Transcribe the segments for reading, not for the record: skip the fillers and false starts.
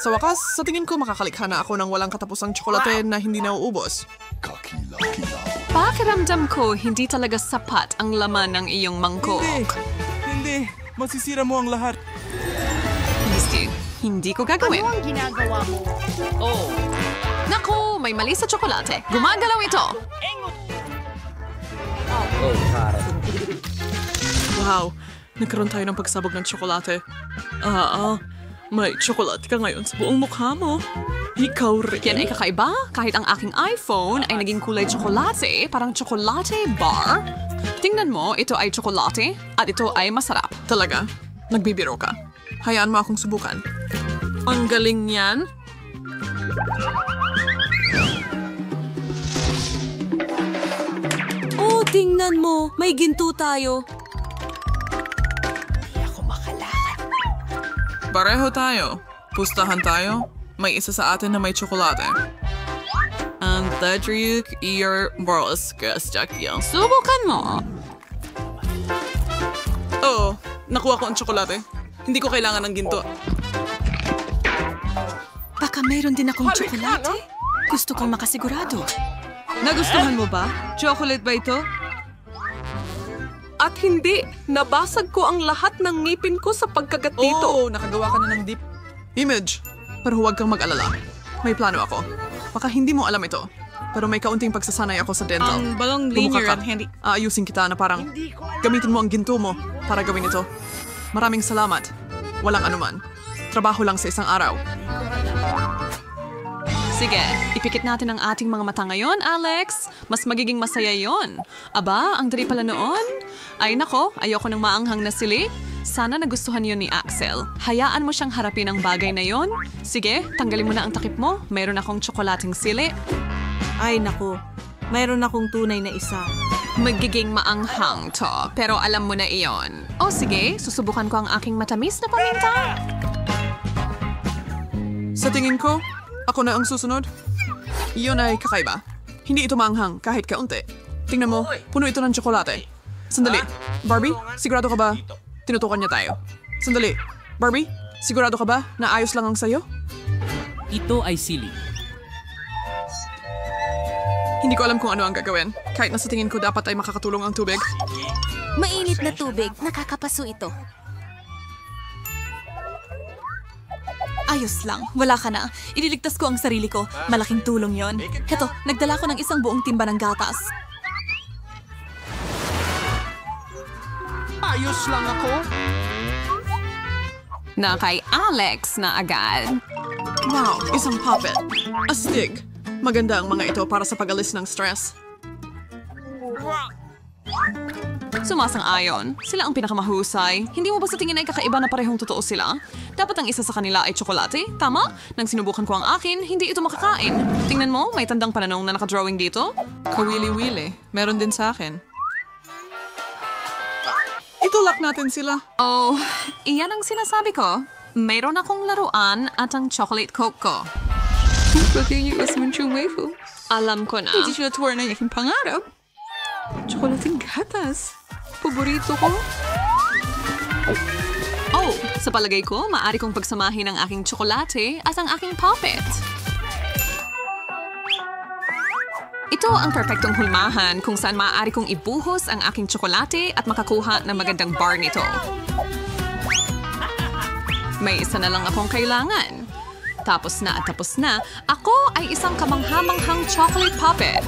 Sa wakas, sa tingin ko makakalikha na ako ng walang katapusang tsokolate na hindi nauubos. Pakiramdam ko, hindi talaga sapat ang laman ng iyong mangkok. Hindi. Masisira mo ang lahat. Misty, hindi ko gagawin. Ano ang ginagawa mo? Oh. Naku, may mali sa tsokolate. Gumagalaw ito. Wow, nagkaroon tayo ng pagsabog ng tsokolate. May tsokolate ka ngayon sa buong mukha mo. Ikaw rin. Yan ay kakaiba. Kahit ang aking iPhone ay naging kulay tsokolate, parang tsokolate bar. Tingnan mo, ito ay tsokolate at ito ay masarap. Talaga? Nagbibiro ka. Hayaan mo akong subukan. Ang galing yan. Oh, tingnan mo. May ginto tayo. Pareho tayo. Pustahan tayo. May isa sa atin na may tsokolate. Ang Tadriuk Ear Boroskas Jackyo. Subukan mo. Oo, nakuha ko ang tsokolate. Hindi ko kailangan ng ginto. Baka mayroon din akong tsokolate. Gusto kong makasigurado. Nagustuhan mo ba? Chocolate ba ito? At hindi, nabasag ko ang lahat ng ngipin ko sa pagkagat dito. Oo, nakagawa ka na ng deep image. Pero huwag kang mag-alala. May plano ako. Baka hindi mo alam ito. Pero may kaunting pagsasanay ako sa dental. Ang balong Bumuka linear ka. at hindi. Aayusin kita na parang gamitin mo ang ginto mo para gawin ito. Maraming salamat. Walang anuman. Trabaho lang sa isang araw. Sige, ipikit natin ang ating mga mata ngayon, Alex. Mas magiging masaya yon. Aba, ang dali pala noon. Ay nako, ayoko ng maanghang na sili. Sana nagustuhan yon ni Axel. Hayaan mo siyang harapin ang bagay na yon. Sige, tanggalin mo na ang takip mo. Mayroon akong tsokolating sili. Ay, naku. Mayroon akong tunay na isa. Magiging maanghang to, pero alam mo na iyon. O sige, susubukan ko ang aking matamis na paminta. Sa tingin ko, ako na ang susunod. Iyon ay kakaiba. Hindi ito maanghang kahit kaunti. Tingnan mo, puno ito ng tsokolate. Sandali. Barbie, sigurado ka ba? Tinutukan niya tayo. Sandali. Barbie, sigurado ka ba na ayos lang ang sayo? Ito ay sili. Hindi ko alam kung ano ang gagawin. Kahit na sa tingin ko dapat ay makakatulong ang tubig. Mainit na tubig. Nakakapaso ito. Ayos lang. Wala ka na. Ililigtas ko ang sarili ko. Malaking tulong yon. Heto, nagdala ko ng isang buong timba ng gatas. Ayos lang ako. Na kay Alex na agad. Wow, isang puppet. Astig. Maganda ang mga ito para sa pag-alis ng stress. Sumasang-ayon. Sila ang pinakamahusay. Hindi mo ba sa tingin ay kakaiba na parehong totoo sila? Dapat ang isa sa kanila ay tsokolate? Tama? Nang sinubukan ko ang akin, hindi ito makakain. Tingnan mo, may tandang pananong na nakadrawing dito. Kawili-wili. Meron din sa akin. Itulak natin sila. Oh, iyan ang sinasabi ko. Mayroon akong laruan at ang chocolate coke ko. Alam ko na. Hindi siya tuwar na yaking pangarap. Tsokolating gatas. Paborito ko. Oh, sa palagay ko, maaari kong pagsamahin ang aking tsokolate at ang aking puppet. Ito ang perpektong hulmahan kung saan maaari kong ibuhos ang aking tsokolate at makakuha ng magandang bar nito. May isa na lang akong kailangan. Tapos na at tapos na, ako ay isang kamanghamanghang chocolate puppet.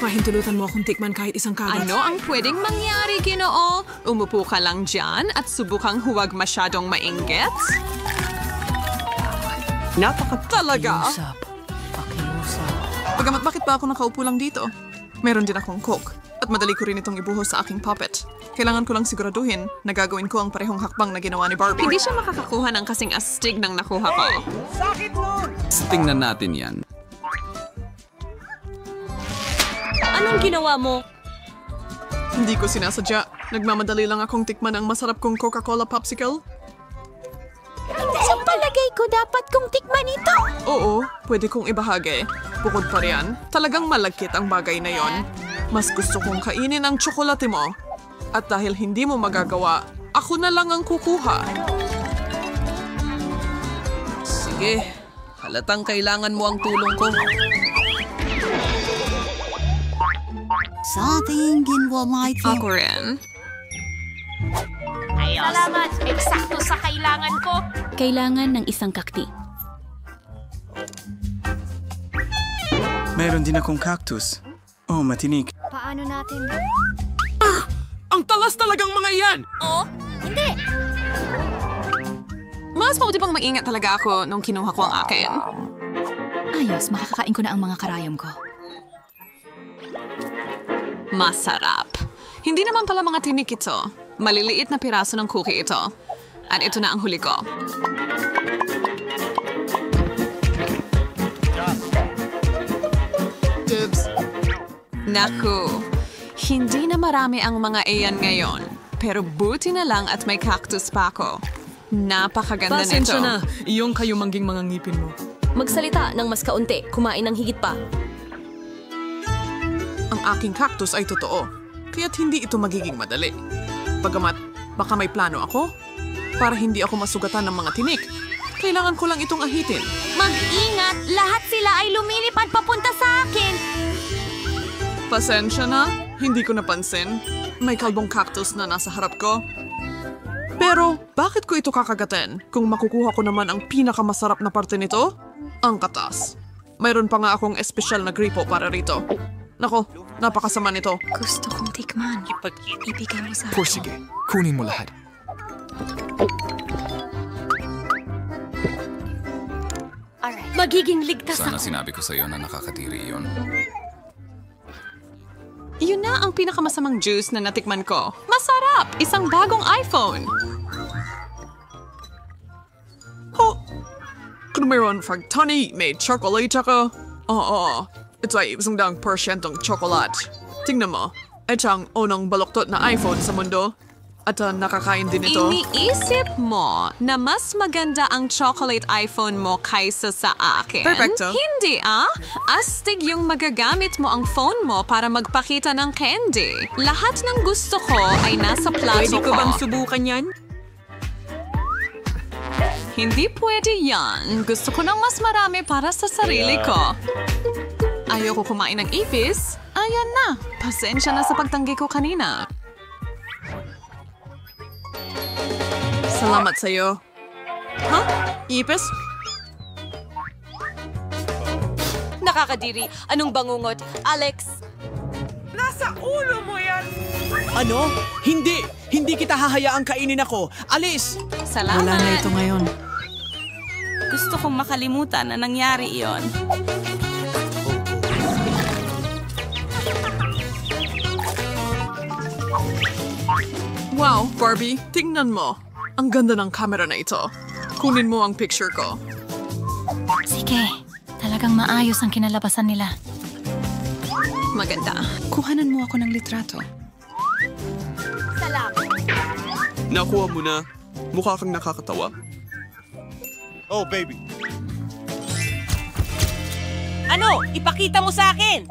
Pahintulutan mo akong tikman kahit isang kagat. Ano ang pwedeng mangyari, Ginoo? Umupo ka lang dyan at subukang huwag masyadong mainggit? Talaga? Pagamat bakit ba ako nakaupo lang dito? Meron din akong coke at madali ko rin itong ibuhos sa aking puppet. Kailangan ko lang siguraduhin na gagawin ko ang parehong hakbang na ginawa ni Barbie. Hindi siya makakakuha ng kasing astig ng nakuha ko. Tingnan natin yan. Anong ginawa mo? Hindi ko sinasadya. Nagmamadali lang akong tikman ang masarap kong Coca-Cola popsicle. Sa palagay ko, dapat kong tikman ito. Oo, pwede kong ibahagi. Bukod pa riyan, talagang malagkit ang bagay na yon. Mas gusto kong kainin ang tsokolate mo. At dahil hindi mo magagawa, ako na lang ang kukuha. Sige, halatang kailangan mo ang tulong ko. Sa ating ginawa may Ako rin. Salamat! Eksakto sa kailangan ko. Kailangan ng isang kakti. Meron din akong cactus. Oh, matinik. Paano natin? Ang talas talagang mga iyan! Oh, hindi! Mas mabuti pang maingat talaga ako nung kinuha ko ang akin. Ayos, makakakain ko na ang mga karayom ko. Masarap. Hindi naman pala mga tinik ito. Maliliit na piraso ng cookie ito. At ito na ang huli ko. Dibs. Naku, hindi na marami ang mga iyan ngayon. Pero buti na lang at may cactus pa ako. Napakaganda nito. iyong kayumangging mga ngipin mo. Magsalita ng mas kaunti, kumain ng higit pa. Ang aking cactus ay totoo, kaya't hindi ito magiging madali. Bagamat, baka may plano ako para hindi ako masugatan ng mga tinik. Kailangan ko lang itong ahitin. Mag-ingat! Lahat sila ay lumilipad papunta sa akin! Pasensya na, hindi ko napansin. May kalbong cactus na nasa harap ko. Pero, bakit ko ito kakagatin kung makukuha ko naman ang pinakamasarap na parte nito? Ang katas. Mayroon pa nga akong espesyal na gripo para rito. Nako, napakasama nito. Gusto kong tikman. Ibigay mo sa O sige, kunin mo lahat. Magiging ligtas Sana ako. sinabi ko sa iyo na nakakatiri yun. Yun na ang pinakamasamang juice na natikman ko. Masarap! Isang bagong iPhone! Ho! Kung mayroon pag tani, may chocolate ako. Oo, ito ay 100% chocolate. Tingnan mo, ito ang unang baluktot na iPhone sa mundo. At nakakain din ito. Iniisip mo na mas maganda ang chocolate iPhone mo kaysa sa akin? Perfecto. Hindi Astig yung magagamit mo ang phone mo para magpakita ng candy. Lahat ng gusto ko ay nasa plato ko. subukan yan? Hindi pwede yan. Gusto ko ng mas marami para sa sarili ko. Ayoko kumain ng ipis. Ayan na. Pasensya na sa pagtanggi ko kanina. Salamat sa'yo. Huh? Ipis? Nakakadiri. Anong bangungot? Alex! Ano? Hindi! Hindi kita hahayaang kainin ako! Alis! Salamat. Wala na ito ngayon. Gusto kong makalimutan na nangyari iyon. Wow, Barbie, tingnan mo. Ang ganda ng camera na ito. Kunin mo ang picture ko. Sige, talagang maayos ang kinalabasan nila. Maganda. Kuhanan mo ako ng litrato. Nakuha mo na. Mukha kang nakakatawa. Oh, baby. Ano? Ipakita mo sa akin!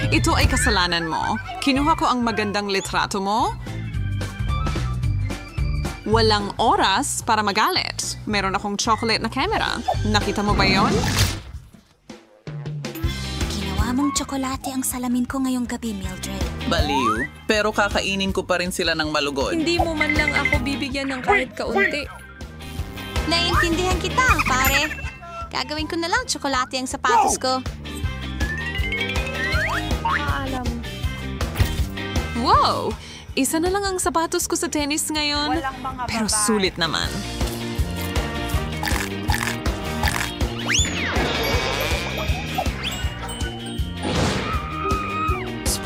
Ito ay kasalanan mo. Kinuha ko ang magandang litrato mo. Walang oras para magalit. Meron akong chocolate na camera. Nakita mo ba yon? Ginawa mong tsokolate ang salamin ko ngayong gabi, Mildred. Baliw. Pero kakainin ko pa rin sila ng malugod. Hindi mo man lang ako bibigyan ng kahit kaunti. Naiintindihan kita, pare. Gagawin ko na lang tsokolate ang sapatos ko. Wow! Isa na lang ang sapatos ko sa tennis ngayon. Pero sulit naman.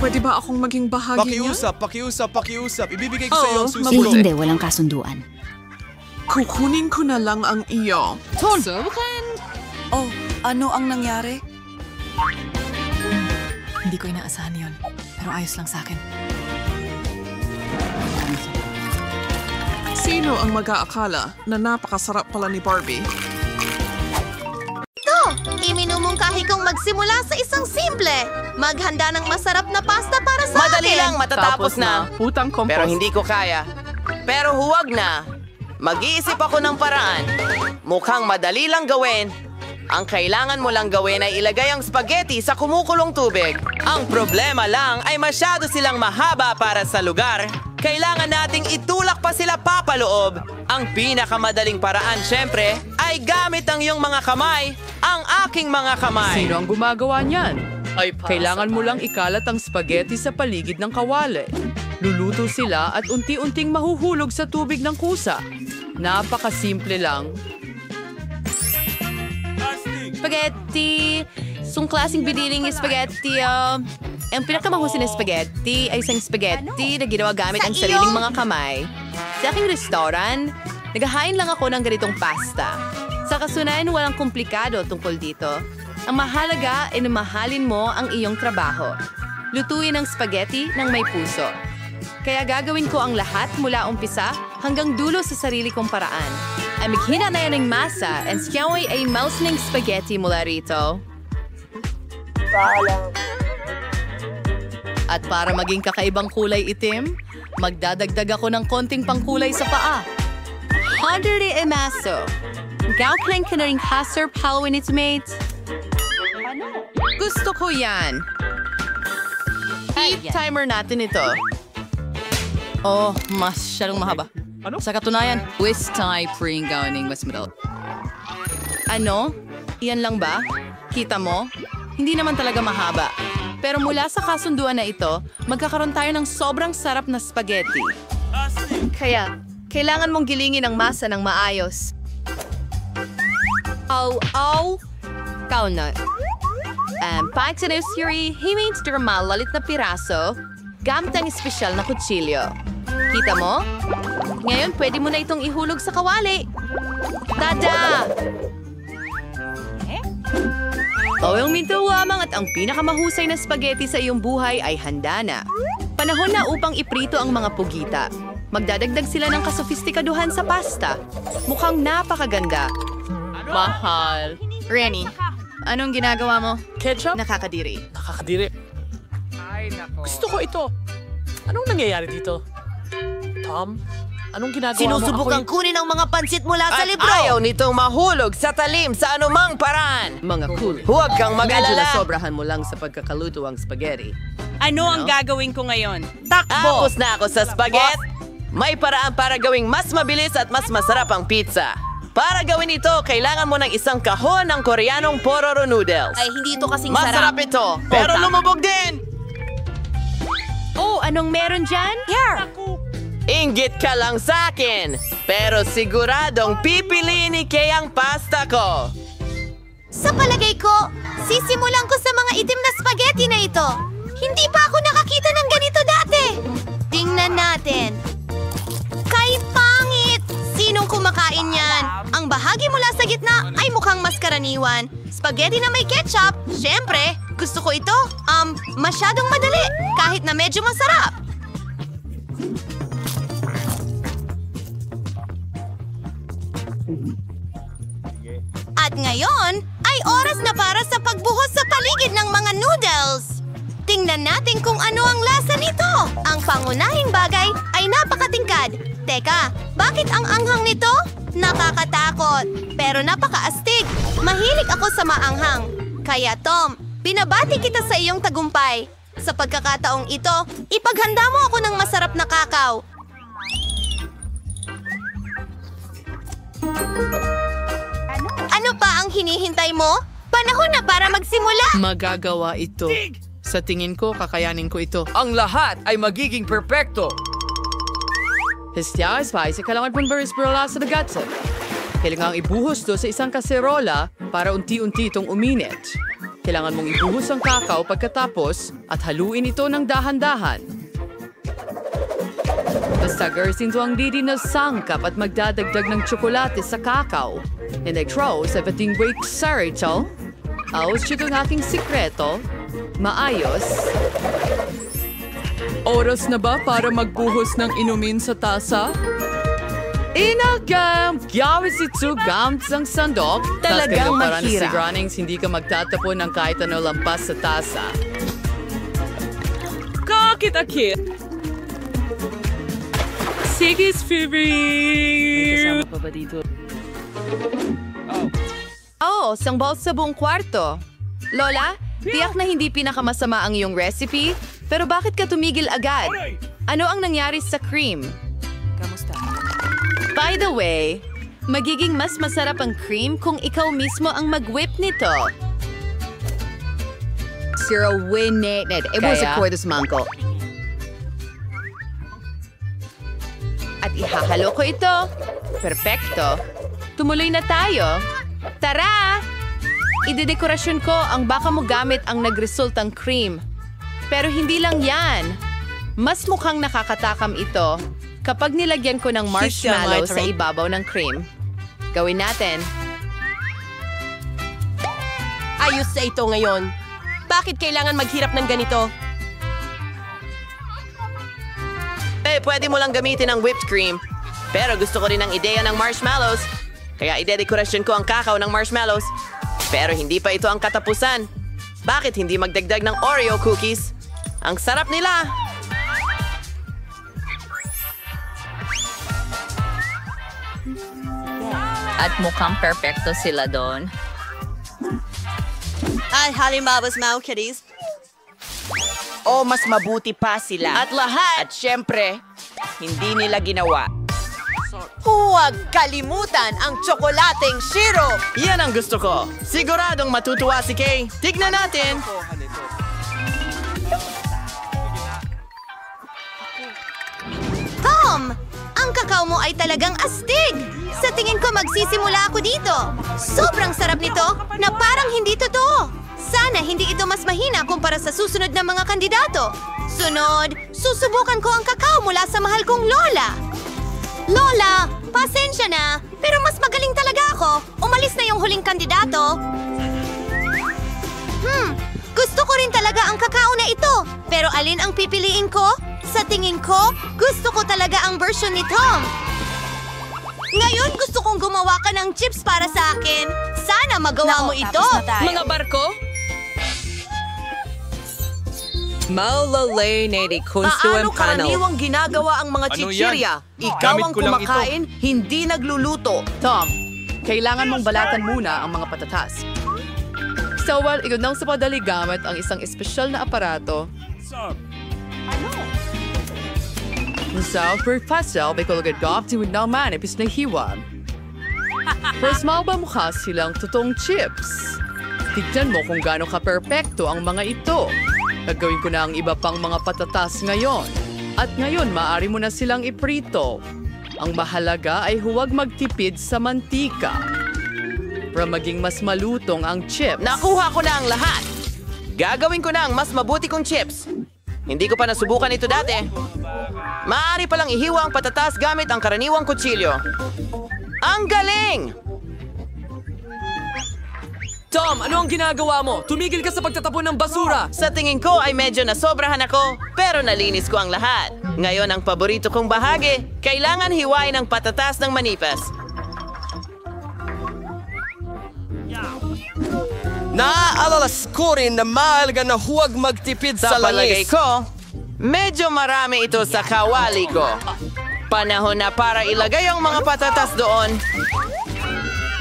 Pwede ba akong maging bahagi niya? Pakiusap. Ibibigay ko sa iyo ang Oo, susunod. mabuti. walang kasunduan. Kukunin ko na lang ang iyo. Subukan! Oh, ano ang nangyari? Hindi ko inaasahan yon, pero ayos lang sa akin. Sino ang mag-aakala na napakasarap pala ni Barbie? Iminumungkahi kong magsimula sa isang simple. Maghanda ng masarap na pasta para sa Madali akin. lang, matatapos na. Putang compost. Pero hindi ko kaya. Pero huwag na. Mag-iisip ako ng paraan. Mukhang madali lang gawin. Ang kailangan mo lang gawin ay ilagay ang spaghetti sa kumukulong tubig. Ang problema lang ay masyado silang mahaba para sa lugar. Kailangan nating itulak pa sila papaloob. Ang pinakamadaling paraan, syempre, ay gamit ang iyong mga kamay. Ang aking mga kamay. Sino ang gumagawa niyan? Kailangan mo lang ikalat ang spaghetti sa paligid ng kawali. Luluto sila at unti-unting mahuhulog sa tubig ng kusa. Napakasimple lang. Spaghetti. Sung klaseng biniling spaghetti. Ang pinakamahusay na spaghetti ay isang spaghetti na ginawa gamit ang sariling mga kamay. Sa aking restaurant, naghahain lang ako ng ganitong pasta. Sa kasunayan, walang komplikado tungkol dito. Ang mahalaga ay na mahalin mo ang iyong trabaho. Lutuin ang spaghetti ng may puso. Kaya gagawin ko ang lahat mula umpisa hanggang dulo sa sarili kong paraan. Ay maghina na yan ng masa and siyaw ay mouse ng spaghetti mula rito. At para maging kakaibang kulay itim, magdadagdag ako ng konting pangkulay sa paa. Hundred emaso. Gawin ka na rin hasar palwin its mates. Gusto ko yan. Heat timer natin ito. Oh, masyadong mahaba. Sa katunayan, twist tayo pring gawin mas madal. Ano? Iyan lang ba? Kita mo? Hindi naman talaga mahaba. Pero mula sa kasunduan na ito, magkakaroon tayo ng sobrang sarap na spaghetti. Kaya, kailangan mong gilingin ang masa ng maayos. Kau na. Pag sa Nusuri, himains na malalit na piraso, gamit ang espesyal na kutsilyo. Kita mo? Ngayon, pwede mo na itong ihulog sa kawali. Tada! Bawang minto lamang at ang pinakamahusay na spaghetti sa iyong buhay ay handa na. Panahon na upang iprito ang mga pugita. Magdadagdag sila ng kasofistikaduhan sa pasta. Mukhang napakaganda. Mahal. Rennie, anong ginagawa mo? Ketchup? Nakakadiri. Nakakadiri. Gusto ko ito. Anong nangyayari dito? Tom, anong ginagawa Sinusubukan mo? kunin ang mga pansit mula sa libro. Ayaw nitong mahulog sa talim sa anumang paraan. Mga cool. Huwag kang Medyo mag-alala. nasobrahan mo lang sa pagkakaluto ang spaghetti. Ano ang gagawin ko ngayon? Takbo! Tapos na ako sa spaghetti. May paraan para gawing mas mabilis at mas masarap ang pizza. Para gawin ito, kailangan mo ng isang kahon ng Koreanong pororo noodles. Ay, hindi ito kasing Masarap sarap. ito, pero lumubog din! Oh, anong meron dyan? Here! Inggit ka lang sa akin, pero siguradong pipiliin ni Kay ang pasta ko. Sa palagay ko, sisimulan ko sa mga itim na spaghetti na ito. Hindi pa ako nakakita ng ganito dati. Tingnan natin. Kay pangit! Sinong kumakain yan? Ang bahagi mula sa gitna ay mukhang mas karaniwan. Spaghetti na may ketchup. Siyempre, gusto ko ito. Masyadong madali. Kahit na medyo masarap. At ngayon, ay oras na para sa pagbuhos sa paligid ng mga noodles. Tingnan natin kung ano ang lasa nito. Ang pangunahing bagay ay napakatingkad. Teka, bakit ang anghang nito? Nakakatakot, pero napakaastig. Mahilig ako sa maanghang. Kaya Tom, binabati kita sa iyong tagumpay. Sa pagkakataong ito, ipaghanda mo ako ng masarap na kakao. Ano pa ang hinihintay mo? Panahon na para magsimula! Magagawa ito. Sa tingin ko, kakayanin ko ito. Ang lahat ay magiging perpekto. Hestya, spice, kailangan pong baris brola sa dagatsa. Kailangan ibuhos to sa isang kaserola para unti-unti itong uminit. Kailangan mong ibuhos ang kakao pagkatapos at haluin ito ng dahan-dahan. Basta garsin to ang didi na sangkap at magdadagdag ng tsokolate sa kakao. And I throw sa bating break sa rito. Aos ito ng aking sikreto. Maayos. Oras na ba para magbuhos ng inumin sa tasa? Inagam! Gawis ito gamit ang sandok. Talagang para mahirap. siguraning hindi ka magtatapon ng kahit ano lampas sa tasa. Akit-akit. Sige, favorite. Kasama pa ba dito? Oh, sangbol sa buong kwarto. Lola, tiyak na hindi pinakamasama ang iyong recipe, pero bakit ka tumigil agad? Ano ang nangyari sa cream? Kamusta? By the way, magiging mas masarap ang cream kung ikaw mismo ang mag-whip nito. Zero win net. Ibuhos Kaya? ako this mangko. At ihahalo ko ito. Perfecto. Tumuloy na tayo. Tara! Idedekorasyon ko ang baka mo gamit ang nagresultang cream. Pero hindi lang yan. Mas mukhang nakakatakam ito kapag nilagyan ko ng marshmallow sa ibabaw ng cream. Gawin natin. Ayos sa ito ngayon. Bakit kailangan maghirap ng ganito? Pwede mo lang gamitin ang whipped cream. Pero gusto ko rin ang ideya ng marshmallows. Kaya idedekorasyon ko ang kakao ng marshmallows. Pero hindi pa ito ang katapusan. Bakit hindi magdagdag ng Oreo cookies? Ang sarap nila! At mukhang perpekto sila doon. At halimbabas mga kitties. O mas mabuti pa sila. At lahat! At syempre, hindi nila ginawa. Huwag kalimutan ang tsokolateng syrup! Yan ang gusto ko. Siguradong matutuwa si Kay. Tignan natin! Tom! Ang kakao mo ay talagang astig! Sa tingin ko magsisimula ako dito. Sobrang sarap nito na parang hindi totoo. Sana hindi ito mas mahina kumpara sa susunod na mga kandidato. Sunod, susubukan ko ang kakao mula sa mahal kong Lola. Lola, pasensya na, pero mas magaling talaga ako. Umalis na yung huling kandidato. Gusto ko rin talaga ang kakao na ito. Pero alin ang pipiliin ko? Sa tingin ko, gusto ko talaga ang version ni Tom. Ngayon gusto kong gumawa ka ng chips para sa akin. Sana magawa mo ito. Mga barko? Maulalay na di konsuem Paano karaniwang ginagawa ang mga chichirya? Ikaw ang kumakain, hindi nagluluto. Tom, kailangan mong balatan muna ang mga patatas. So, ikaw nang sa padali gamit ang isang espesyal na aparato. Sa pagpasal, may kulagad gawap di naman ipis na hiwa. First, ba mukha silang totoong chips? Tignan mo kung gaano ka-perpekto ang mga ito. Gagawin ko na ang iba pang mga patatas ngayon. At ngayon, maaari mo na silang iprito. Ang mahalaga ay huwag magtipid sa mantika. Para maging mas malutong ang chips. Nakuha ko na ang lahat. Gagawin ko na ang mas mabuti kong chips. Hindi ko pa nasubukan ito dati. Maaari palang ihiwa ang patatas gamit ang karaniwang kutsilyo. Ang galing! Tom, ano ang ginagawa mo? Tumigil ka sa pagtatapon ng basura! Sa tingin ko ay medyo nasobrahan ako, pero nalinis ko ang lahat. Ngayon ang paborito kong bahagi, kailangan hiwain ang patatas ng manipas. Naaalalas ko rin na mahalaga na huwag magtipid sa palagay langis. ko, medyo marami ito sa kawali ko. Panahon na para ilagay ang mga patatas doon.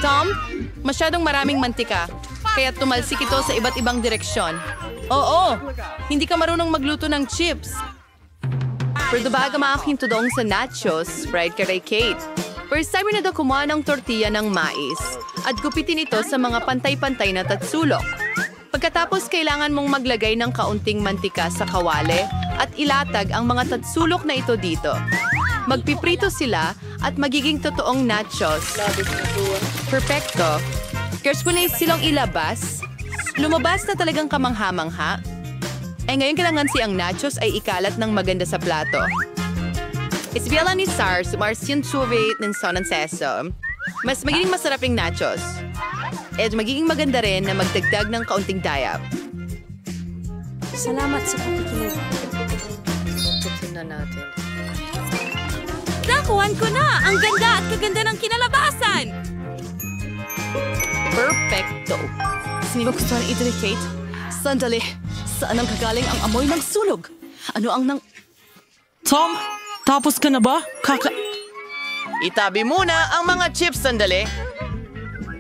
Tom, masyadong maraming mantika, kaya tumalsik ito sa iba't ibang direksyon. Oo, hindi ka marunong magluto ng chips. Pero baga maaking tudong sa nachos, fried ka kay Kate. First time na daw kumuha ng tortilla ng mais at gupitin ito sa mga pantay-pantay na tatsulok. Pagkatapos, kailangan mong maglagay ng kaunting mantika sa kawali at ilatag ang mga tatsulok na ito dito. Magpiprito sila at magiging totoong nachos. Perfecto. Kers ko na silang ilabas. Lumabas na talagang kamangha-mangha. Ngayon kailangan siyang nachos ay ikalat ng maganda sa plato. Isbiala ni Sar, sumarsin suvet ng sonan seso. Mas magiging masarap yung nachos. At magiging maganda rin na magdagdag ng kaunting dayap. Salamat sa pakikinig. Tingnan natin. Nakuhan ko na! Ang ganda at kaganda ng kinalabasan! Perfecto. Sino ba gusto na ito ni Kate? Sandali, saan ang kagaling ang amoy ng sunog? Ano ang Tom, tapos ka na ba? Itabi muna ang mga chips sandali.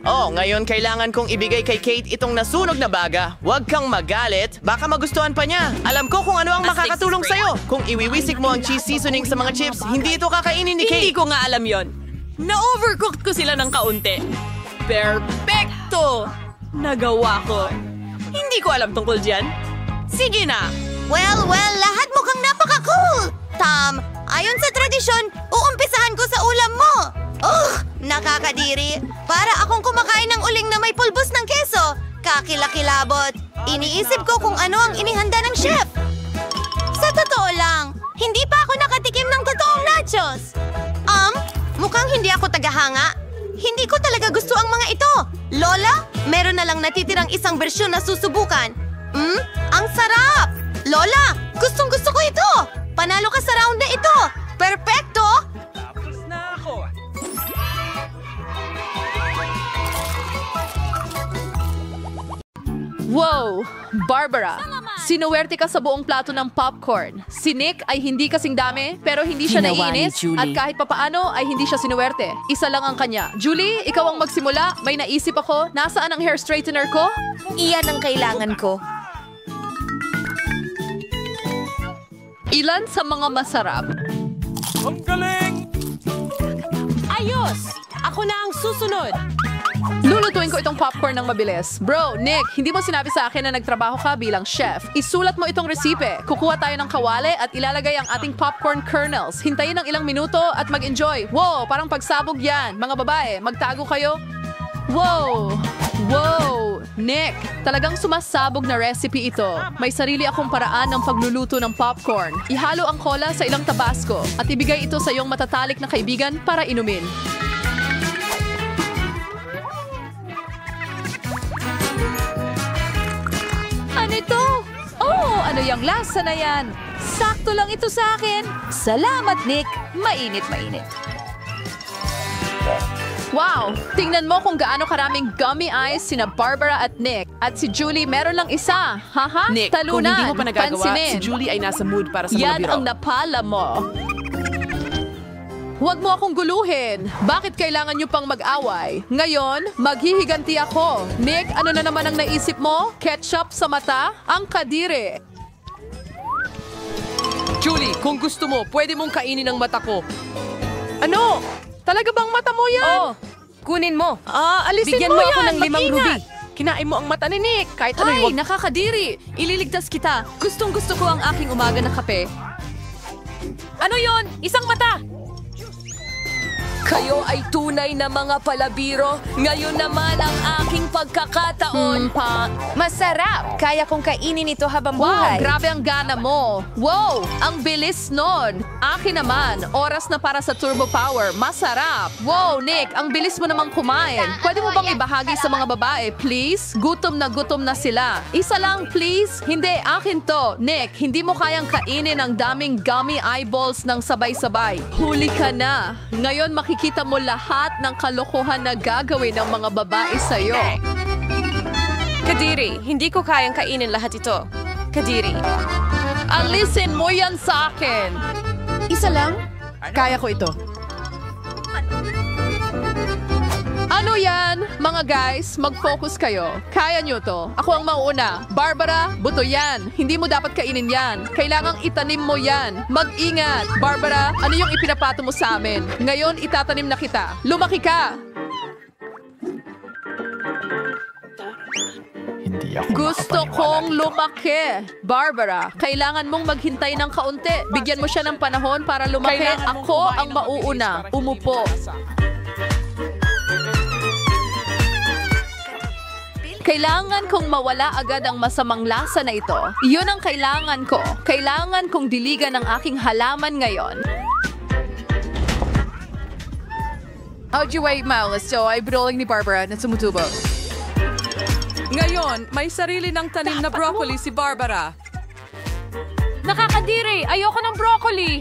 Oh, ngayon kailangan kong ibigay kay Kate itong nasunog na baga. Huwag kang magalit, baka magustuhan pa niya. Alam ko kung ano ang makakatulong sa'yo. Kung iwiwisik mo ang cheese seasoning sa mga chips, hindi ito kakainin ni Kate. Hindi ko nga alam yon. Na-overcooked ko sila ng kaunti. Perfecto! Nagawa ko. Hindi ko alam tungkol dyan. Sige na! Well, lahat mukhang napaka-cool! Tom, ayon sa tradisyon, uumpisahan ko sa ulam mo. Nakakadiri. Para akong kumakain ng uling na may pulbos ng keso. Kakilakilabot. Iniisip ko kung ano ang inihanda ng chef. Sa totoo lang, hindi pa ako nakatikim ng totoong nachos. Mukhang hindi ako tagahanga. Hindi ko talaga gusto ang mga ito. Lola, meron na lang natitirang isang bersyon na susubukan. Ang sarap! Lola, gustong-gusto ko ito! Panalo ka sa round na ito! Perpekto! Tapos na ako. Wow! Barbara, sinuwerte ka sa buong plato ng popcorn. Si Nick ay hindi kasing dami, pero hindi siya Ginawa ni naiinis. Julie. At kahit papaano ay hindi siya sinuwerte. Isa lang ang kanya. Julie, ikaw ang magsimula. May naisip ako. Nasaan ang hair straightener ko? Iyan ang kailangan ko. Ilan sa mga masarap? Ang galing! Ayos! Ako na ang susunod. Lulutuin ko itong popcorn ng mabilis. Bro, Nick, hindi mo sinabi sa akin na nagtrabaho ka bilang chef. Isulat mo itong resipe. Kukuha tayo ng kawali at ilalagay ang ating popcorn kernels. Hintayin ng ilang minuto at mag-enjoy. Wow, parang pagsabog yan. Mga babae, magtago kayo. Wow! Wow! Nick, talagang sumasabog na recipe ito. May sarili akong paraan ng pagluluto ng popcorn. Ihalo ang cola sa ilang tabasco at ibigay ito sa iyong matatalik na kaibigan para inumin. Ano ito? Oh, ano yung lasa na yan? Sakto lang ito sa akin. Salamat, Nick. Mainit. Wow! Tingnan mo kung gaano karaming gummy eyes sina Barbara at Nick. At si Julie meron lang isa. Haha? Nick, Talunan. kung hindi mo pa nagagawa, Pansinin. si Julie ay nasa mood para sa mga Yan biro. ang napala mo. Huwag mo akong guluhin. Bakit kailangan niyo pang mag-away? Ngayon, maghihiganti ako. Nick, ano na naman ang naisip mo? Ketchup sa mata? Ang kadiri. Julie, kung gusto mo, pwede mong kainin ang mata ko. Ano? Talaga bang mata mo yan? Oh, kunin mo. Alisin Bigyan mo mo yan. ako ng 5 Mag-ingat. ruby. Kinain mo ang mata ni Nick. Kahit ano Ay, nakakadiri! Ililigtas kita. Gustong-gusto ko ang aking umaga na kape. Ano yon? Isang mata! Kayo ay tunay na mga palabiro. Ngayon naman ang aking pagkakataon. Masarap! Kaya kong kainin ito habang Wow, buhay. grabe ang gana mo. Wow, ang bilis nun. Akin naman, oras na para sa turbo power. Masarap. Wow, Nick, ang bilis mo namang kumain. Pwede mo bang ibahagi sa mga babae, please? Gutom na sila. Isa lang, please. Hindi, akin to. Nick, hindi mo kayang kainin ang daming gummy eyeballs ng sabay-sabay. Huli ka na. Ngayon makikita mo lahat ng kalokohan na gagawin ng mga babae sa'yo. Kadiri, hindi ko kayang kainin lahat ito. Kadiri. Alisin mo yan sa akin. Isa lang? Kaya ko ito. Ano yan? Mga guys, mag-focus kayo. Kaya nyo to. Ako ang mauuna. Barbara, buto yan. Hindi mo dapat kainin yan. Kailangang itanim mo yan. Mag-ingat. Barbara, ano yung ipinapato mo sa amin? Ngayon, itatanim na kita. Lumaki ka. Gusto kong lumaki. Barbara, kailangan mong maghintay ng kaunti. Bigyan mo siya ng panahon para lumaki. Ako ang mauuna. Umupo. Kailangan kong mawala agad ang masamang lasa na ito. Iyon ang kailangan ko. Kailangan kong diligan ang aking halaman ngayon. Audiway Miles, so ay brawling ni Barbara na sumutubo. Ngayon, may sarili ng tanim na broccoli si Barbara. Nakakadiri! Ayoko ng broccoli!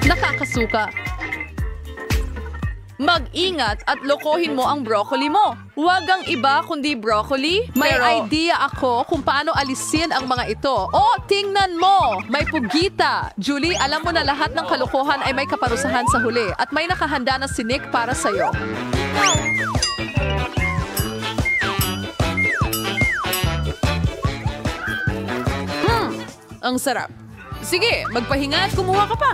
Nakakasuka. Mag-ingat at lokohin mo ang broccoli mo. Huwag ang iba kundi broccoli. May idea ako kung paano alisin ang mga ito. Oh, tingnan mo! May pugita. Julie, alam mo na lahat ng kalokohan ay may kaparusahan sa huli at may nakahanda na si Nick para sa'yo. Ang sarap. Sige, magpahinga at kumuha ka pa.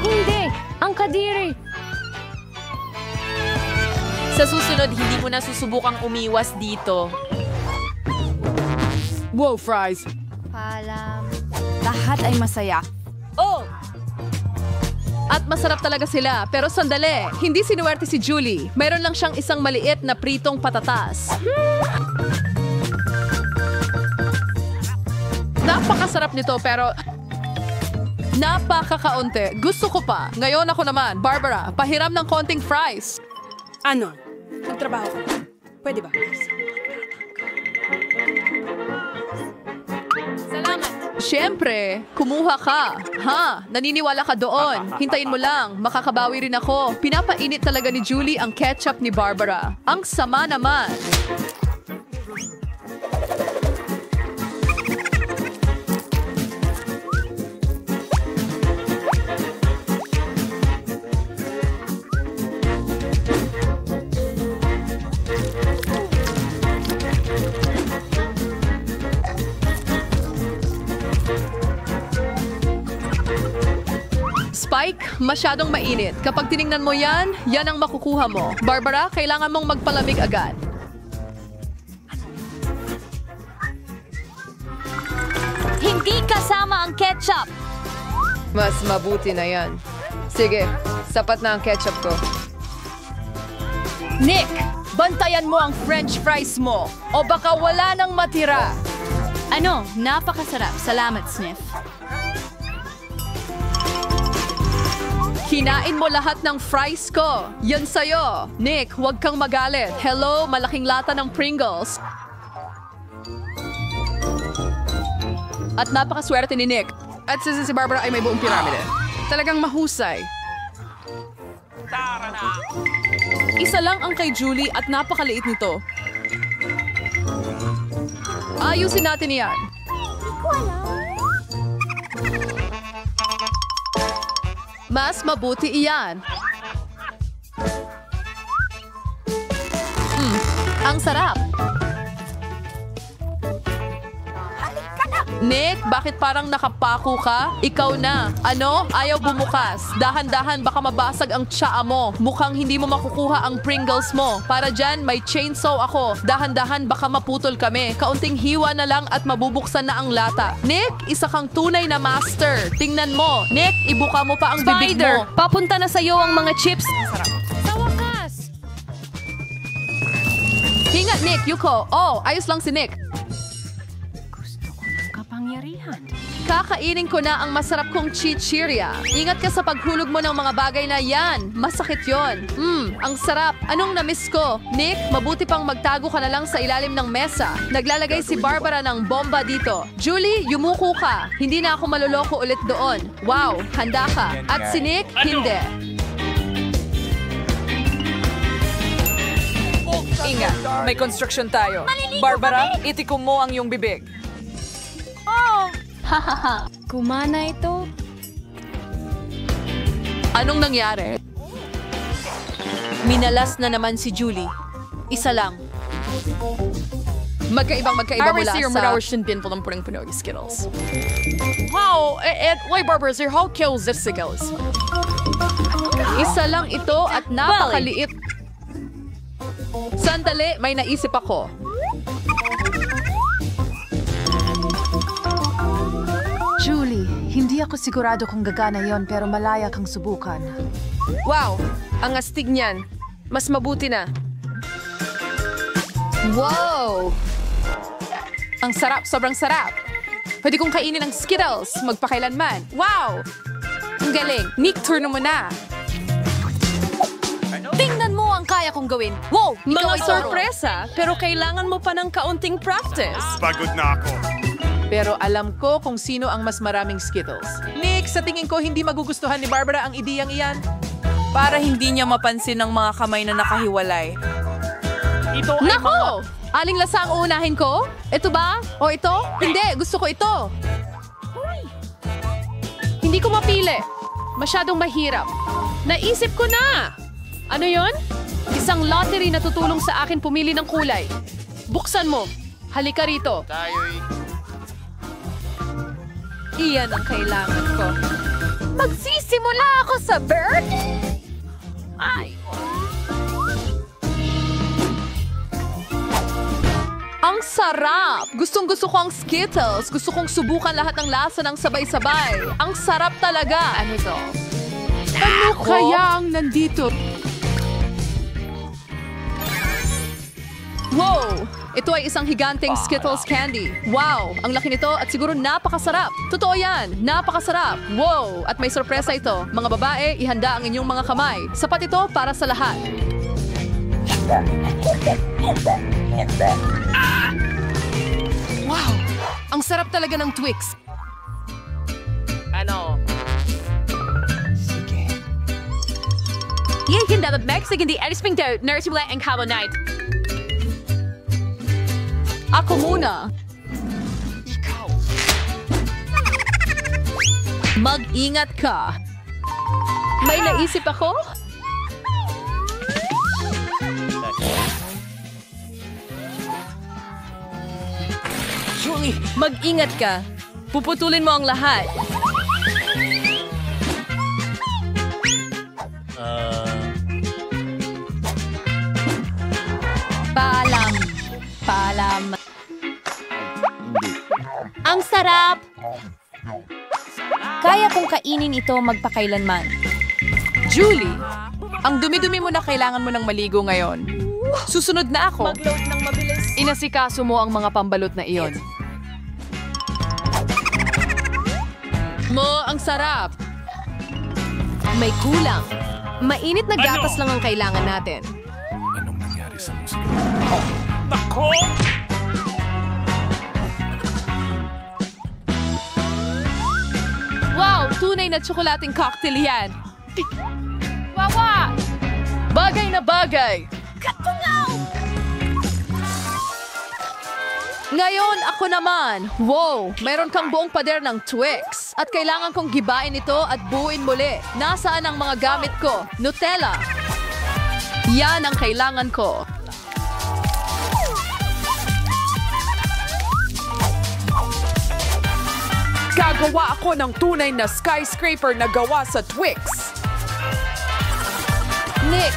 Hindi! Ang kadiri! Sa susunod, hindi mo na susubukang umiwas dito. Wow, fries! Paalam. Lahat ay masaya. Oh! At masarap talaga sila. Pero sandali, hindi sinuwerte si Julie. Mayroon lang siyang isang maliit na pritong patatas. Napakasarap nito pero napakakaunti. Gusto ko pa. Ngayon ako naman. Barbara, pahiram ng konting fries. Ano? Magtrabaho ka. Pwede ba? Salamat. Siyempre, kumuha ka. Ha? Naniniwala ka doon. Hintayin mo lang. Makakabawi rin ako. Pinapainit talaga ni Julie ang ketchup ni Barbara. Ang sama naman. Spike, masyadong mainit. Kapag tiningnan mo yan, yan ang makukuha mo. Barbara, kailangan mong magpalamig agad. Hindi kasama ang ketchup! Mas mabuti na yan. Sige, sapat na ang ketchup ko. Nick, bantayan mo ang french fries mo o baka wala nang matira. Ano, napakasarap. Salamat, Sniff. Kinain mo lahat ng fries ko. Yan sa'yo. Nick, huwag kang magalit. Hello, malaking lata ng Pringles. At napakaswerte ni Nick. At si Barbara ay may buong piramide. Talagang mahusay. Isa lang ang kay Julie at napakaliit nito. Ayusin natin yan. Mas mabuti iyan. Ang sarap. Nick, bakit parang nakapako ka? Ikaw na. Ano? Ayaw bumukas. Dahan-dahan baka mabasag ang tsaa mo. Mukhang hindi mo makukuha ang Pringles mo. Para dyan, may chainsaw ako. Dahan-dahan baka maputol kami. Kaunting hiwa na lang at mabubuksan na ang lata. Nick, isa kang tunay na master. Tingnan mo. Nick, ibuka mo pa ang bibig mo. Papunta na sa'yo ang mga chips. Sa wakas! Hingat, Nick. Yuko. Oh, ayos lang si Nick. Kakainin ko na ang masarap kong chichirya. Ingat ka sa paghulog mo ng mga bagay na yan. Masakit yon. Ang sarap. Anong namiss ko? Nick, mabuti pang magtago ka na lang sa ilalim ng mesa. Naglalagay si Barbara ng bomba dito. Julie, yumuko ka. Hindi na ako maloloko ulit doon. Wow, handa ka. At si Nick, hindi. Ingat, may construction tayo. Barbara, itikom mo ang iyong bibig. Kumana ito. Anong nangyari? Minalas na naman si Julie. Isa lang. Magkaiba mula sa... din po ng punong-puno yung Skittles. Wow! Why, Barbara, sir, how kills this Skittles? Isa lang ito at napakaliit. Sandali, may naisip ako. Julie, hindi ako sigurado kung gagana yon pero malaya kang subukan. Wow! Ang astig niyan. Mas mabuti na. Wow! Ang sarap, sobrang sarap. Pwede kong kainin ang Skittles, magpakailanman. Wow! Ang galing. Nick, turno mo na. Tingnan mo ang kaya kong gawin. Wow! Mga sorpresa, pero kailangan mo pa ng kaunting practice. Pagod na ako. Pero alam ko kung sino ang mas maraming Skittles. Nick, sa tingin ko hindi magugustuhan ni Barbara ang ideyang iyan. Para hindi niya mapansin ang mga kamay na nakahiwalay. Nako! Aling lasa ang uunahin ko? Ito ba? O ito? Hindi, gusto ko ito. Hindi ko mapili. Masyadong mahirap. Naisip ko na! Ano yon? Isang lottery na tutulong sa akin pumili ng kulay. Buksan mo. Halika rito. Iyan ang kailangan ko. Magsisimula ako sa bird? Ay. Ang sarap! Gustong-gusto ko ang Skittles. Gusto kong subukan lahat ng lasa ng sabay-sabay. Ang sarap talaga. Ano to? Ano kaya ang nandito? Wow! Ito ay isang higanteng Skittles candy. Wow! Ang laki nito at siguro napakasarap. Totoo yan! Napakasarap! Wow! At may sorpresa ito. Mga babae, ihanda ang inyong mga kamay. Sapat ito para sa lahat. Wow! Ang sarap talaga ng Twix. Ano? Yan dapat Mexican di Eris Pinto, Nurse Wala and Carbonite. Ako muna. Mag-ingat ka. May naisip ako? Julie, mag-ingat ka. Puputulin mo ang lahat. Paalam. Paalam. Ang sarap! Kaya kong kainin ito magpakailanman. Julie, ang dumi-dumi mo na kailangan mo ng maligo ngayon. Susunod na ako. Mag-load ng mabilis. Inasikaso mo ang mga pambalot na iyon. Ang sarap! May kulang. Mainit na gatas lang ang kailangan natin. Anong nangyari sa musika? Nako! Wow! Tunay na tsokolating cocktail yan. Wawa! Bagay na bagay! Katungaw! Ngayon, ako naman. Wow! Mayroon kang buong pader ng Twix. At kailangan kong gibain ito at buuin muli. Nasaan ang mga gamit ko? Nutella! Yan ang kailangan ko. Gagawa ako ng tunay na skyscraper na gawa sa Twix. Nick,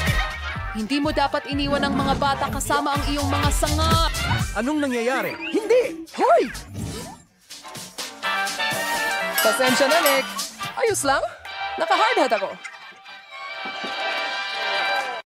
hindi mo dapat iniwan ang mga bata kasama ang iyong mga sanga. Anong nangyayari? Hindi! Hoy! Pasensya na, Nick. Ayos lang. Naka-hard hat ako.